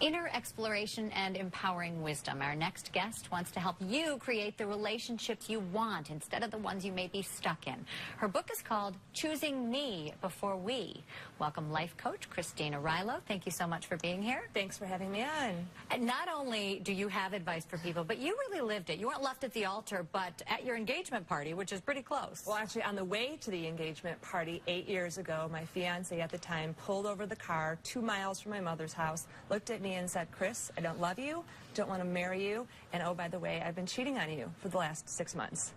Inner exploration and empowering wisdom. Our next guest wants to help you create the relationships you want instead of the ones you may be stuck in. Her book is called Choosing Me Before We. Welcome, life coach Dina Arylo. Thank you so much for being here. Thanks for having me on. And not only do you have advice for people, but you really lived it. You weren't left at the altar, but at your engagement party, which is pretty close. Well, actually, on the way to the engagement party 8 years ago, my fiancé at the time pulled over the car 2 miles from my mother's house, looked at me and said, "Chris, I don't love you, don't want to marry you, and oh, by the way, I've been cheating on you for the last 6 months."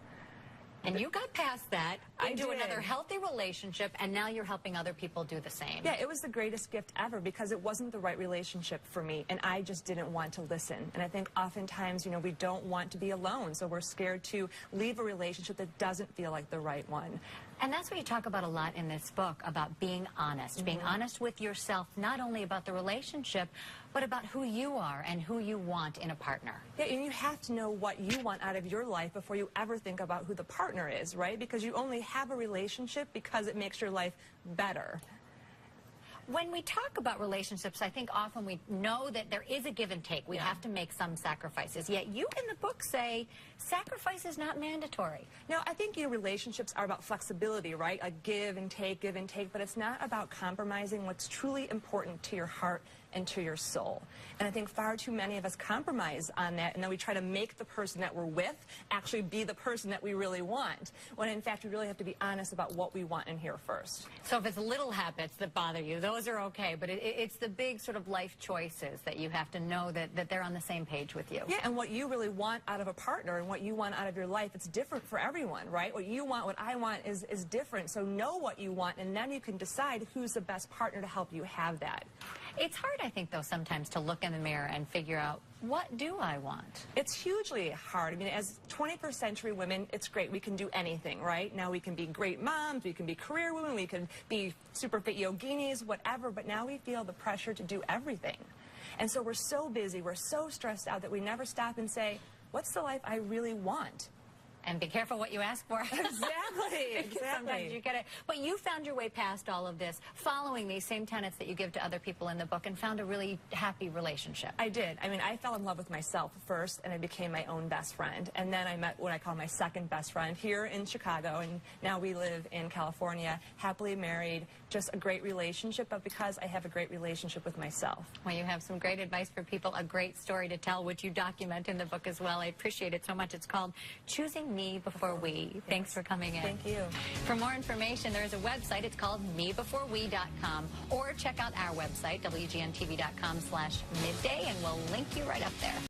And you got past that into did. another healthy relationship, and now you're helping other people do the same. Yeah, it was the greatest gift ever because it wasn't the right relationship for me, and I just didn't want to listen. And I think oftentimes, you know, we don't want to be alone, so we're scared to leave a relationship that doesn't feel like the right one. And that's what you talk about a lot in this book, about being honest. Being honest with yourself, not only about the relationship, but about who you are and who you want in a partner. Yeah, and you have to know what you want out of your life before you ever think about who the partner is, right? Because you only have a relationship because it makes your life better. When we talk about relationships, I think often we know that there is a give and take. We have to make some sacrifices. Yet you in the book say sacrifice is not mandatory. No, I think your relationships are about flexibility, right? Like give and take, but it's not about compromising what's truly important to your heart and to your soul. And I think far too many of us compromise on that, and then we try to make the person that we're with actually be the person that we really want, when in fact we really have to be honest about what we want in here first. So if it's little habits that bother you, those are okay, but it's the big sort of life choices that you have to know that they're on the same page with you. Yeah, and what you really want out of a partner and what you want out of your life, it's different for everyone, right? What you want, what I want is different. So know what you want, and then you can decide who's the best partner to help you have that. It's hard, I think, though, sometimes to look in the mirror and figure out, what do I want? It's hugely hard. I mean, as 21st century women, it's great. We can do anything, right? Now we can be great moms, we can be career women, we can be super fit yoginis, whatever, but now we feel the pressure to do everything. And so we're so busy, we're so stressed out that we never stop and say, what's the life I really want? And be careful what you ask for. Exactly. Sometimes you get it. But you found your way past all of this, following these same tenets that you give to other people in the book, and found a really happy relationship. I did. I mean, I fell in love with myself first, and I became my own best friend. And then I met what I call my second best friend here in Chicago, and now we live in California, happily married, just a great relationship, but because I have a great relationship with myself. Well, you have some great advice for people, a great story to tell, which you document in the book as well. I appreciate it so much. It's called Choosing Me Before We. Yes. Thanks for coming in. Thank you. For more information, there is a website. It's called mebeforewe.com, or check out our website, WGNTV.com/midday, and we'll link you right up there.